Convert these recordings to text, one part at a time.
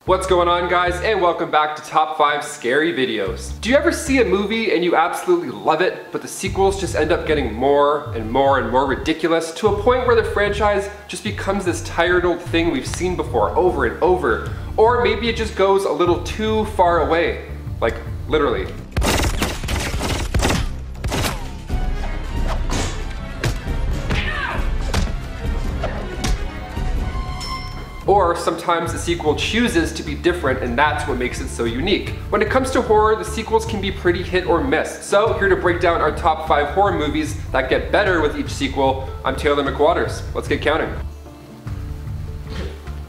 What's going on, guys, and welcome back to Top 5 Scary Videos. Do you ever see a movie and you absolutely love it, but the sequels just end up getting more and more and more ridiculous to a point where the franchise just becomes this tired old thing we've seen before over and over? Or maybe it just goes a little too far away, like literally. Or sometimes the sequel chooses to be different, and that's what makes it so unique. When it comes to horror, the sequels can be pretty hit or miss. So here to break down our top 5 horror movies that get better with each sequel, I'm Taylor McWatters. Let's get counting.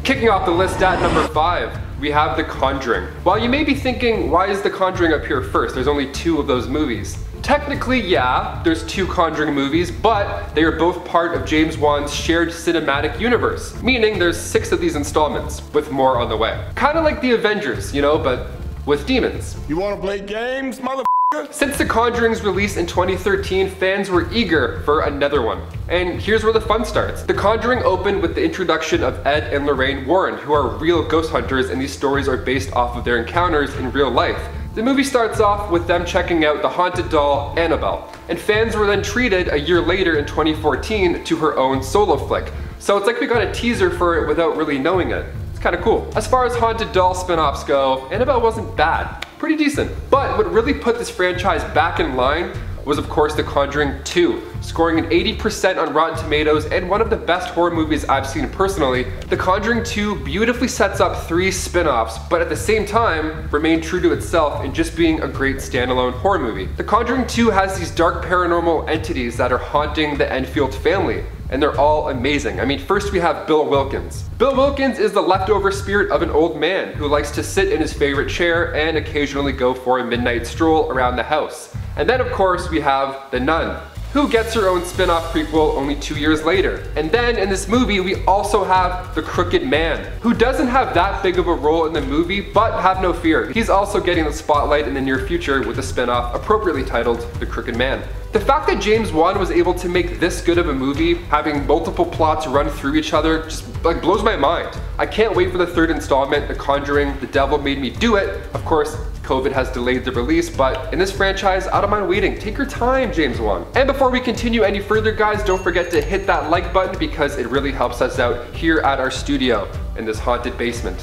Kicking off the list at number 5, we have The Conjuring. While you may be thinking, why is The Conjuring up here first? There's only 2 of those movies. Technically, yeah, there's 2 Conjuring movies, but they are both part of James Wan's shared cinematic universe, meaning there's 6 of these installments, with more on the way. Kinda like the Avengers, you know, but with demons. You wanna play games, mother? Since The Conjuring's release in 2013, fans were eager for another one. And here's where the fun starts. The Conjuring opened with the introduction of Ed and Lorraine Warren, who are real ghost hunters, and these stories are based off of their encounters in real life. The movie starts off with them checking out the haunted doll, Annabelle, and fans were then treated a year later in 2014 to her own solo flick. So it's like we got a teaser for it without really knowing it. It's kinda cool. As far as haunted doll spin-offs go, Annabelle wasn't bad. Pretty decent. But what really put this franchise back in line was of course The Conjuring 2, scoring an 80% on Rotten Tomatoes and one of the best horror movies I've seen personally. The Conjuring 2 beautifully sets up 3 spin-offs, but at the same time remained true to itself in just being a great standalone horror movie. The Conjuring 2 has these dark paranormal entities that are haunting the Enfield family, and they're all amazing. I mean, first we have Bill Wilkins. Bill Wilkins is the leftover spirit of an old man who likes to sit in his favorite chair and occasionally go for a midnight stroll around the house. And then of course we have the nun, who gets her own spin-off prequel only 2 years later. And then in this movie we also have the Crooked Man, who doesn't have that big of a role in the movie, but have no fear, he's also getting the spotlight in the near future with a spin-off appropriately titled The Crooked Man. The fact that James Wan was able to make this good of a movie, having multiple plots run through each other, just like blows my mind. I can't wait for the 3rd installment, The Conjuring, The Devil Made Me Do It. Of course, COVID has delayed the release, but in this franchise, I don't mind waiting. Take your time, James Wan. And before we continue any further, guys, don't forget to hit that like button because it really helps us out here at our studio in this haunted basement.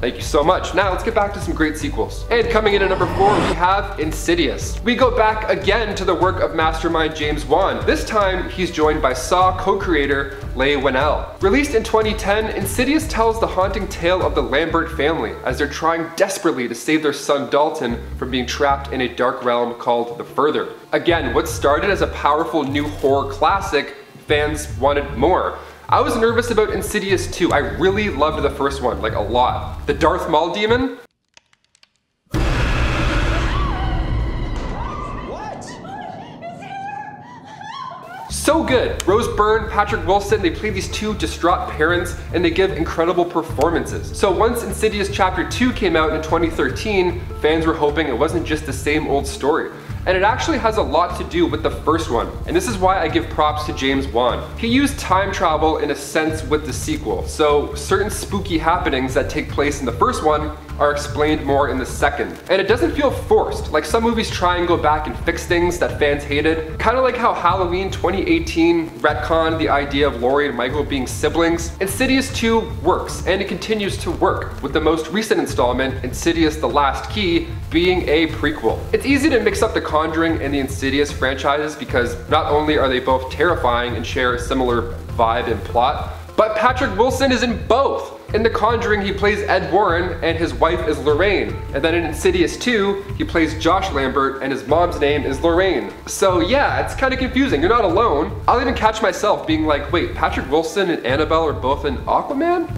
Thank you so much. Now let's get back to some great sequels. And coming in at number 4, we have Insidious. We go back again to the work of mastermind James Wan. This time, he's joined by Saw co-creator Leigh Whannell. Released in 2010, Insidious tells the haunting tale of the Lambert family as they're trying desperately to save their son Dalton from being trapped in a dark realm called the Further. Again, what started as a powerful new horror classic, fans wanted more. I was nervous about Insidious 2. I really loved the first one, like a lot. The Darth Maul demon? What? So good. Rose Byrne, Patrick Wilson, they play these 2 distraught parents and they give incredible performances. So once Insidious Chapter 2 came out in 2013, fans were hoping it wasn't just the same old story. And it actually has a lot to do with the first one. And this is why I give props to James Wan. He used time travel in a sense with the sequel. So certain spooky happenings that take place in the first one are explained more in the second. And it doesn't feel forced, like some movies try and go back and fix things that fans hated. Kind of like how Halloween 2018 retconned the idea of Laurie and Michael being siblings. Insidious 2 works, and it continues to work, with the most recent installment, Insidious: The Last Key, being a prequel. It's easy to mix up the Conjuring and the Insidious franchises because not only are they both terrifying and share a similar vibe and plot, but Patrick Wilson is in both. In The Conjuring, he plays Ed Warren and his wife is Lorraine. And then in Insidious 2, he plays Josh Lambert and his mom's name is Lorraine. So yeah, it's kind of confusing. You're not alone. I'll even catch myself being like, wait, Patrick Wilson and Annabelle are both in Aquaman?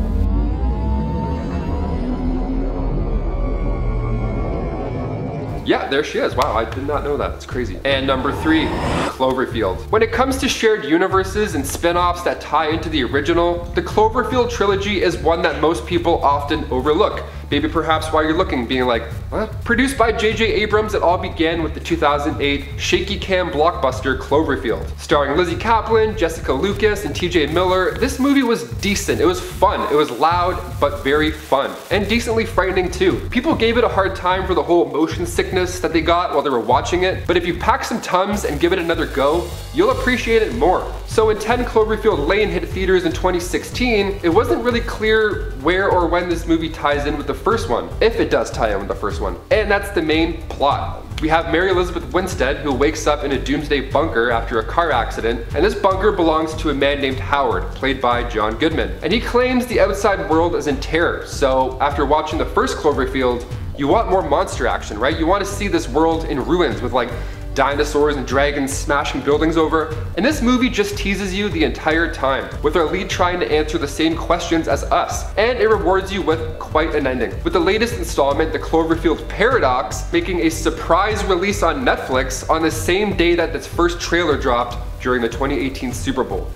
Yeah, there she is. Wow, I did not know that. It's crazy. And number 3, Cloverfield. When it comes to shared universes and spin-offs that tie into the original, the Cloverfield trilogy is one that most people often overlook. Maybe perhaps while you're looking, being like, what? Produced by J.J. Abrams, it all began with the 2008 shaky cam blockbuster Cloverfield. Starring Lizzie Kaplan, Jessica Lucas, and T.J. Miller, this movie was decent. It was fun. It was loud, but very fun. And decently frightening too. People gave it a hard time for the whole motion sickness that they got while they were watching it, but if you pack some Tums and give it another go, you'll appreciate it more. So when 10 Cloverfield Lane hit theaters in 2016, it wasn't really clear where or when this movie ties in with the first one, if it does tie in with the first one. And that's the main plot. We have Mary Elizabeth Winstead, who wakes up in a doomsday bunker after a car accident, and this bunker belongs to a man named Howard, played by John Goodman. And he claims the outside world is in terror, so after watching the first Cloverfield, you want more monster action, right? You want to see this world in ruins with like dinosaurs and dragons smashing buildings over. And this movie just teases you the entire time, with our lead trying to answer the same questions as us. And it rewards you with quite an ending. With the latest installment, The Cloverfield Paradox, making a surprise release on Netflix on the same day that its first trailer dropped during the 2018 Super Bowl.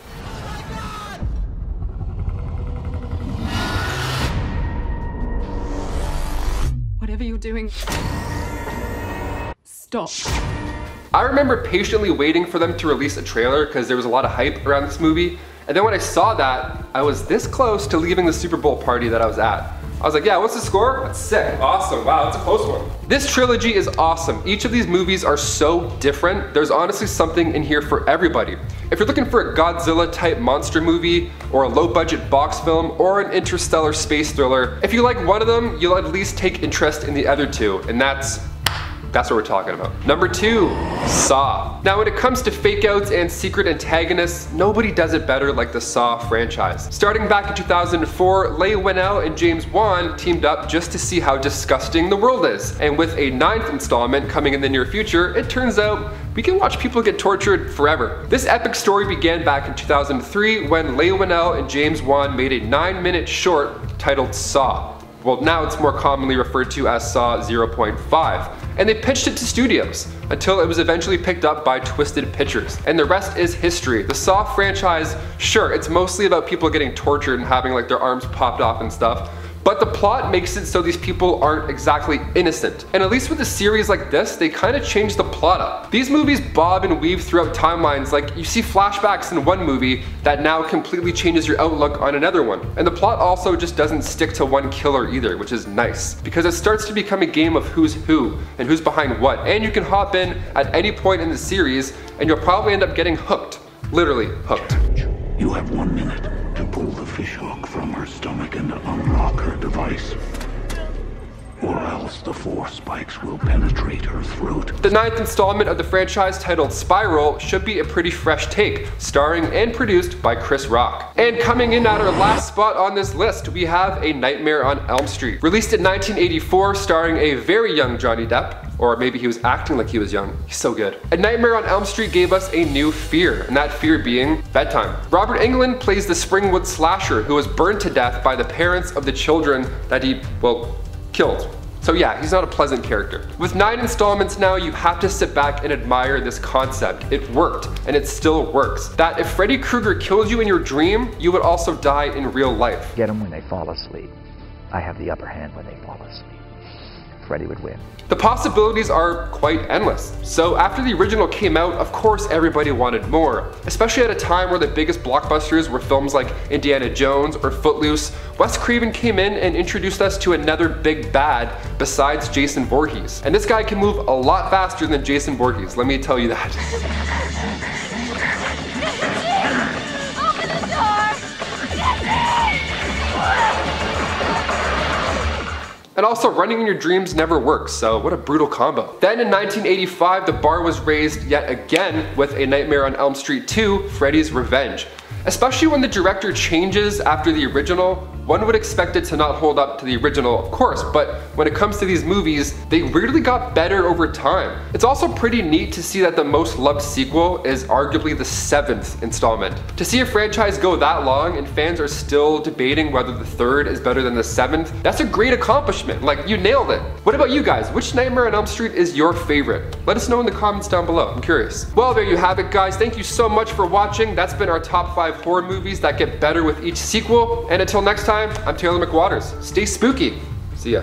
Whatever you're doing, stop. I remember patiently waiting for them to release a trailer because there was a lot of hype around this movie. And then when I saw that, I was this close to leaving the Super Bowl party that I was at. I was like, yeah, what's the score? That's sick. Awesome. Wow, that's a close one. This trilogy is awesome. Each of these movies are so different. There's honestly something in here for everybody. If you're looking for a Godzilla type monster movie, or a low budget box film, or an interstellar space thriller, if you like one of them, you'll at least take interest in the other two, and that's what we're talking about. Number 2, Saw. Now when it comes to fake outs and secret antagonists, nobody does it better like the Saw franchise. Starting back in 2004, Leigh Whannell and James Wan teamed up just to see how disgusting the world is. And with a 9th installment coming in the near future, it turns out we can watch people get tortured forever. This epic story began back in 2003 when Leigh Whannell and James Wan made a 9-minute short titled Saw. Well, now it's more commonly referred to as Saw 0.5. And they pitched it to studios until it was eventually picked up by Twisted Pictures. And the rest is history. The Saw franchise, sure, it's mostly about people getting tortured and having like their arms popped off and stuff, but the plot makes it so these people aren't exactly innocent. And at least with a series like this, they kind of change the plot up. These movies bob and weave throughout timelines, like you see flashbacks in one movie that now completely changes your outlook on another one. And the plot also just doesn't stick to one killer either, which is nice, because it starts to become a game of who's who and who's behind what. And you can hop in at any point in the series and you'll probably end up getting hooked. Literally hooked. You have 1 minute to pull the fishhook from her stomach and unlock her device. Or else the force spikes will penetrate her throat. The 9th installment of the franchise, titled Spiral, should be a pretty fresh take, starring and produced by Chris Rock. And coming in at our last spot on this list, we have A Nightmare on Elm Street. Released in 1984, starring a very young Johnny Depp. Or maybe he was acting like he was young. He's so good. A Nightmare on Elm Street gave us a new fear, and that fear being bedtime. Robert Englund plays the Springwood slasher who was burned to death by the parents of the children that he, well, killed. So yeah, he's not a pleasant character. With 9 installments now, you have to sit back and admire this concept. It worked, and it still works. That if Freddy Krueger killed you in your dream, you would also die in real life. Get them when they fall asleep. I have the upper hand when they fall asleep. Freddy would win. The possibilities are quite endless. So after the original came out, of course everybody wanted more. Especially at a time where the biggest blockbusters were films like Indiana Jones or Footloose. Wes Craven came in and introduced us to another big bad besides Jason Voorhees. And this guy can move a lot faster than Jason Voorhees, let me tell you that. Open the door! Get me! And also, running in your dreams never works, so what a brutal combo. Then in 1985, the bar was raised yet again with A Nightmare on Elm Street 2, Freddy's Revenge. Especially when the director changes after the original, One would expect it to not hold up to the original, of course, but when it comes to these movies, they really got better over time. It's also pretty neat to see that the most loved sequel is arguably the 7th installment. To see a franchise go that long and fans are still debating whether the 3rd is better than the 7th, that's a great accomplishment. Like, you nailed it. What about you guys? Which Nightmare on Elm Street is your favorite? Let us know in the comments down below. I'm curious. Well, there you have it, guys. Thank you so much for watching. That's been our top 5 horror movies that get better with each sequel. And until next time, I'm Taylor McWatters. Stay spooky. See ya.